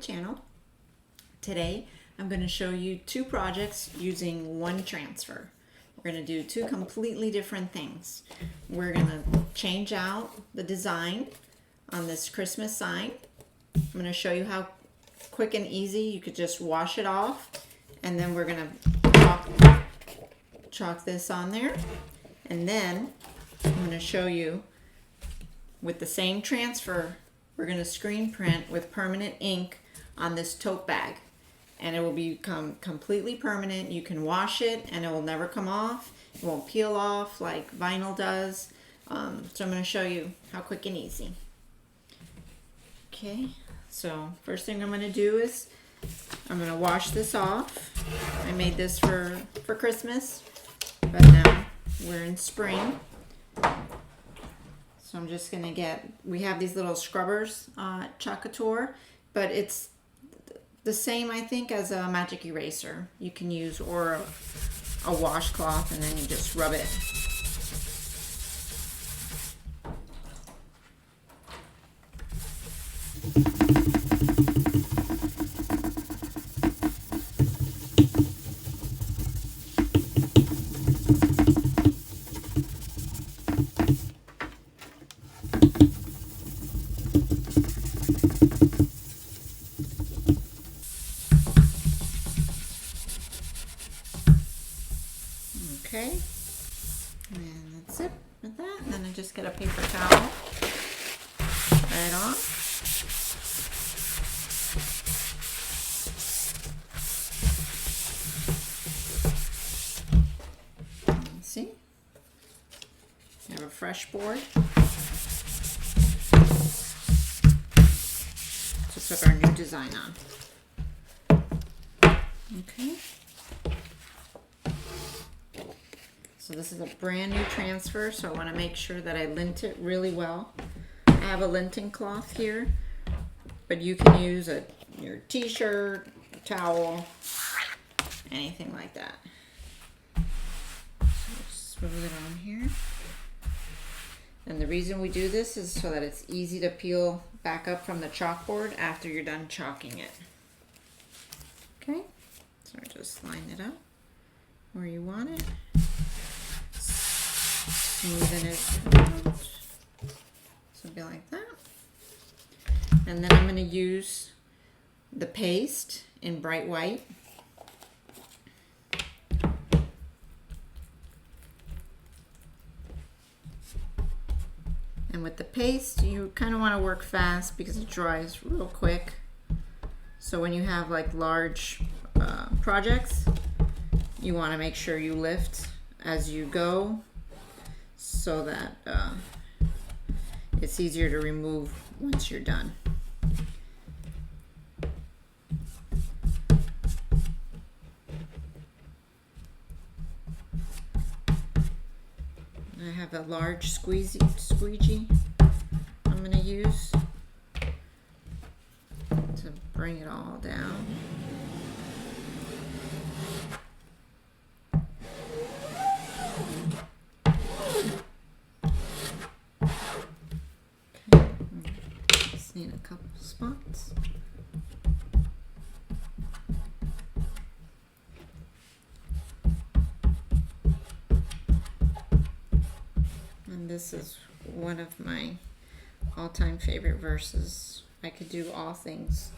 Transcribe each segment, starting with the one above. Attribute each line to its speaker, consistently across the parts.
Speaker 1: channel. Today I'm going to show you two projects using one transfer. We're going to do two completely different things. We're going to change out the design on this Christmas sign. I'm going to show you how quick and easy you could just wash it off, and then we're going to chalk this on there, and then I'm going to show you with the same transfer we're going to screen print with permanent ink on this tote bag, and it will become completely permanent. You can wash it and it will never come off. It won't peel off like vinyl does. So I'm going to show you how quick and easy. Okay, so first thing I'm going to do is I'm going to wash this off. I made this for Christmas, but now we're in spring. So I'm just going to get, we have these little scrubbers at Chalk Couture, but it's the same, I think, as a magic eraser. You can use, or a washcloth, and then you just rub it. Okay, and that's it with that. And then I just get a paper towel, dry it off. See, I have a fresh board to put our new design on. Okay. So this is a brand new transfer, so I want to make sure that I lint it really well. I have a linting cloth here, but you can use your t-shirt, towel, anything like that. So just swivel it on here. And the reason we do this is so that it's easy to peel back up from the chalkboard after you're done chalking it. Okay, so just line it up where you want it. Smoothen it out. So it'll be like that. And then I'm going to use the paste in bright white. And with the paste, you kind of want to work fast because it dries real quick. So when you have like large projects, you want to make sure you lift as you go, so that it's easier to remove once you're done. I have a large squeegee I'm going to use to bring it all down. Need a couple spots. And this is one of my all-time favorite verses. I could do all things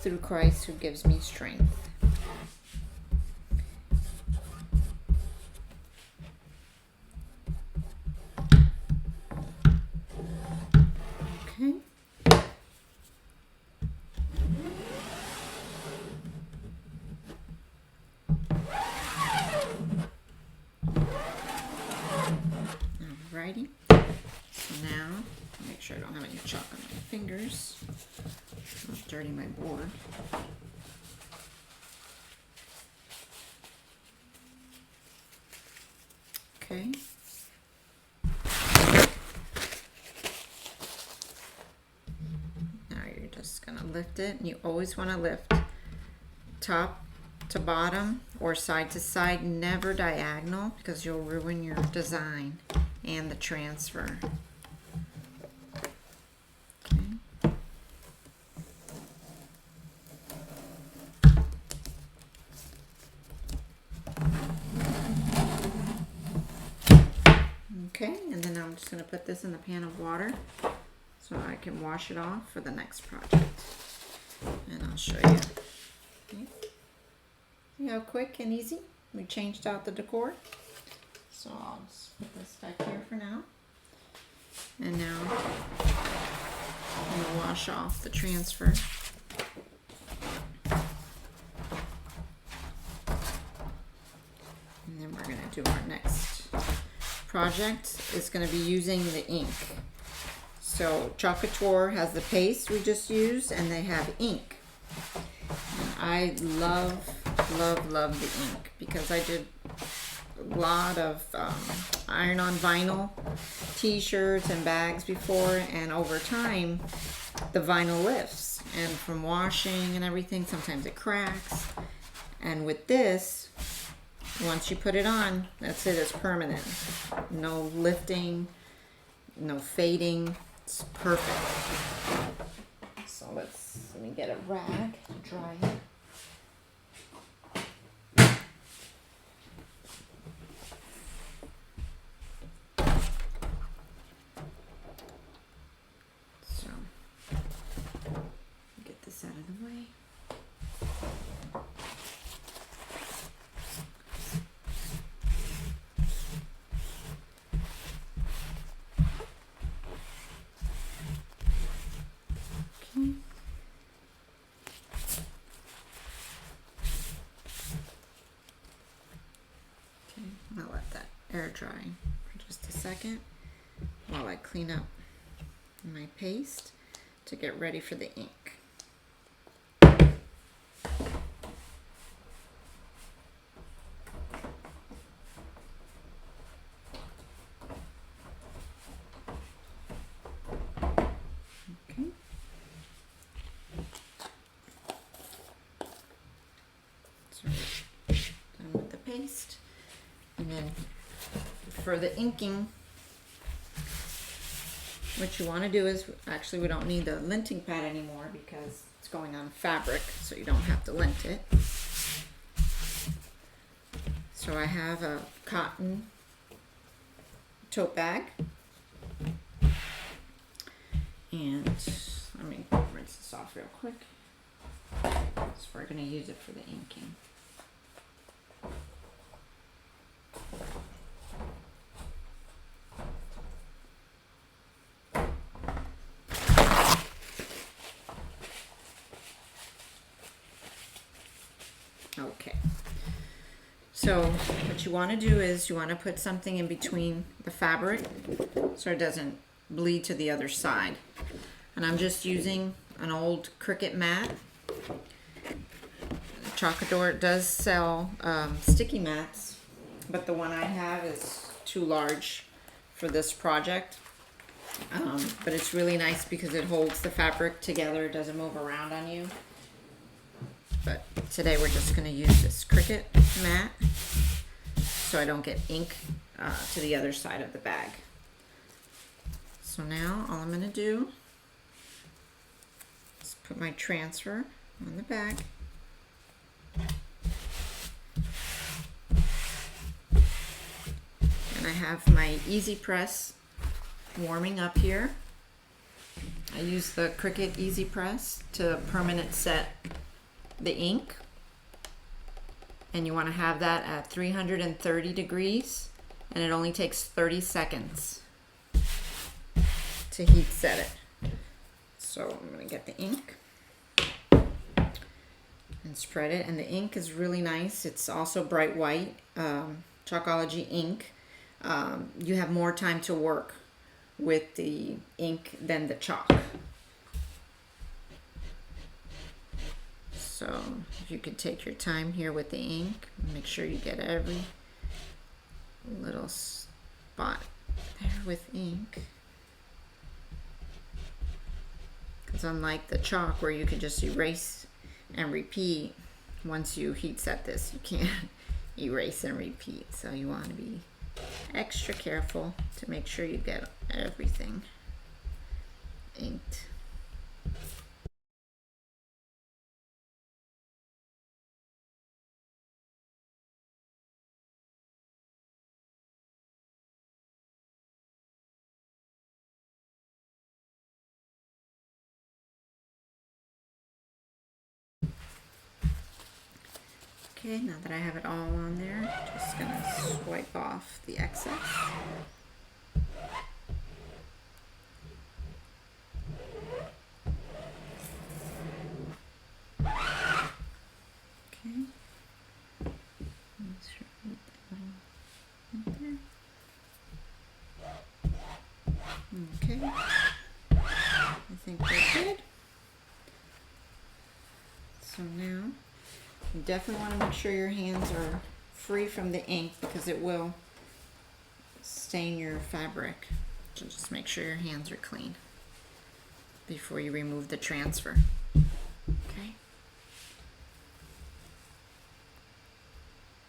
Speaker 1: through Christ who gives me strength. Okay. Alrighty, so now make sure I don't have any chalk on my fingers. I'll dirty my board. Okay. Now you're just going to lift it, and you always want to lift top to bottom or side to side, never diagonal, because you'll ruin your design and the transfer. Okay. just going to put this in the pan of water so I can wash it off for the next project. And I'll show you. Okay. See how quick and easy we changed out the decor? So I'll just put this back here for now. And now I'm going to wash off the transfer. And then we're going to do our next project. It's going to be using the ink. So Chalk Couture has the paste we just used, and they have ink. And I love the ink because I did a lot of iron-on vinyl t-shirts and bags before, and over time the vinyl lifts, and from washing and everything sometimes it cracks. And with this, once you put it on, that's it, it's permanent. No lifting, no fading. It's perfect. So let me get a rag to dry it. So get this out of the way. I'll let that air dry for just a second while I clean up my paste to get ready for the ink. Okay. So done with the paste. And then for the inking, what you want to do is, actually we don't need the linting pad anymore because it's going on fabric, so you don't have to lint it. So I have a cotton tote bag, and let me rinse this off real quick. So we're going to use it for the inking. Okay, so what you want to do is you want to put something in between the fabric so it doesn't bleed to the other side. And I'm just using an old Cricut mat. Chalk Couture does sell sticky mats, but the one I have is too large for this project. But it's really nice because it holds the fabric together, it doesn't move around on you. But today we're just going to use this Cricut mat so I don't get ink to the other side of the bag. So now all I'm going to do is put my transfer on the bag. And I have my Easy Press warming up here. I use the Cricut Easy Press to permanent set the ink, and you want to have that at 330 degrees, and it only takes 30 seconds to heat set it. So I'm going to get the ink and spread it, and the ink is really nice. It's also bright white, Chalkology Ink. You have more time to work with the ink than the chalk. So if you could take your time here with the ink, make sure you get every little spot there with ink. Because unlike the chalk where you could just erase and repeat, once you heat set this, you can't erase and repeat. So you want to be extra careful to make sure you get everything inked. Okay, now that I have it all on there, just gonna swipe off the excess. Okay. Make sure I get that right there. Okay. I think we're good. So now, you definitely want to make sure your hands are free from the ink because it will stain your fabric. So just make sure your hands are clean before you remove the transfer. Okay.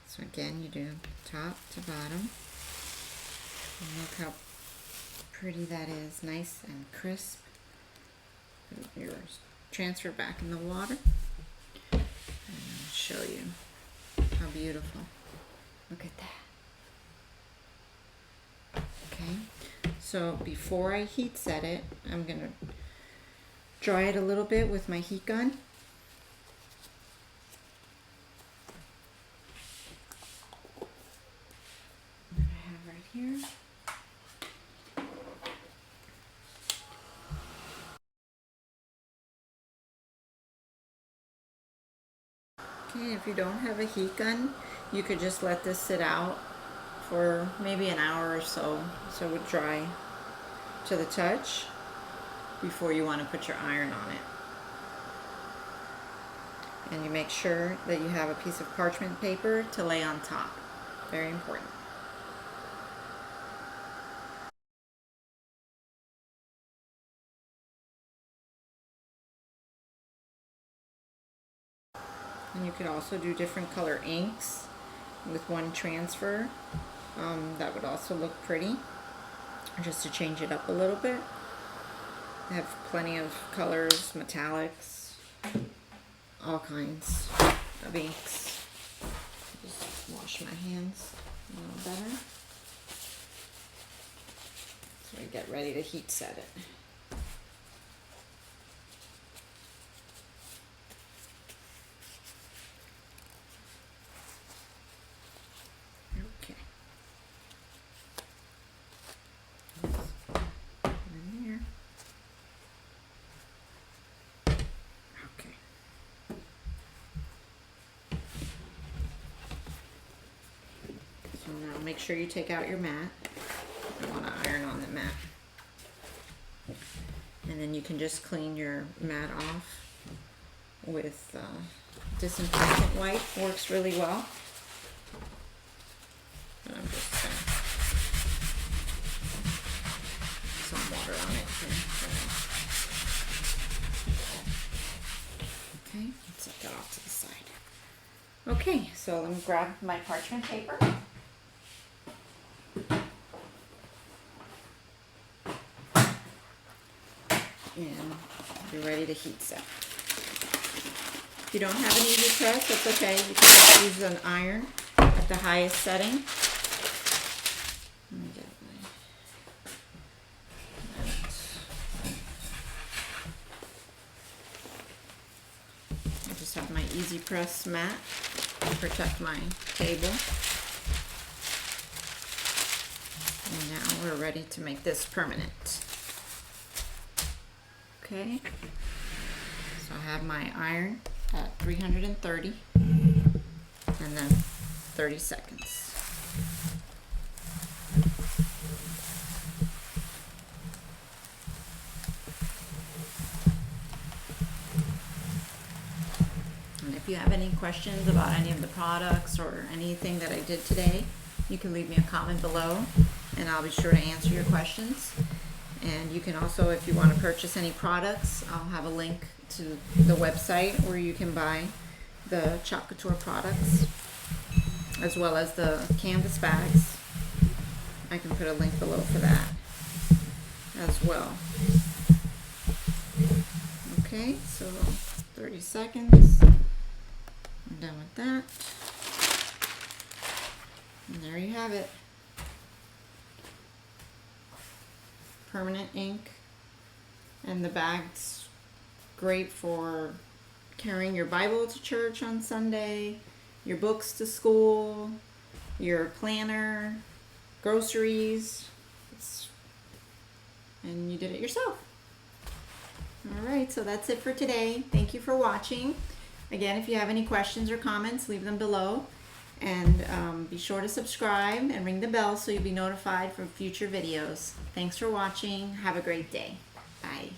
Speaker 1: So again, you do top to bottom. And look how pretty that is, nice and crisp. Put your transfer back in the water. And I'll show you how beautiful. Look at that. Okay, so before I heat set it, I'm gonna dry it a little bit with my heat gun. That I have right here. Okay, if you don't have a heat gun, you could just let this sit out for maybe an hour or so it would dry to the touch before you want to put your iron on it. And you make sure that you have a piece of parchment paper to lay on top. Very important. And you could also do different color inks with one transfer. That would also look pretty, just to change it up a little bit. I have plenty of colors, metallics, all kinds of inks. Just wash my hands a little better. So we get ready to heat set it. Now make sure you take out your mat. I want to iron on the mat. And then you can just clean your mat off with disinfectant wipe. Works really well. And I'm just going to put some water on it here. Okay, let's set that off to the side. Okay, so let me grab my parchment paper. And you're ready to heat set. If you don't have an easy press, that's okay. You can just use an iron at the highest setting. Let me get my mat. I just have my easy press mat to protect my table. And now we're ready to make this permanent. Okay, so I have my iron at 330 and then 30 seconds. And if you have any questions about any of the products or anything that I did today, you can leave me a comment below and I'll be sure to answer your questions. And you can also, if you want to purchase any products, I'll have a link to the website where you can buy the Chalk Couture products, as well as the canvas bags. I can put a link below for that as well. Okay, so 30 seconds. I'm done with that. And there you have it. Permanent ink, and the bag's great for carrying your Bible to church on Sunday, your books to school, your planner, groceries, and you did it yourself. All right, so that's it for today. Thank you for watching. Again, if you have any questions or comments, leave them below. And be sure to subscribe and ring the bell so you'll be notified for future videos. Thanks for watching. Have a great day. Bye.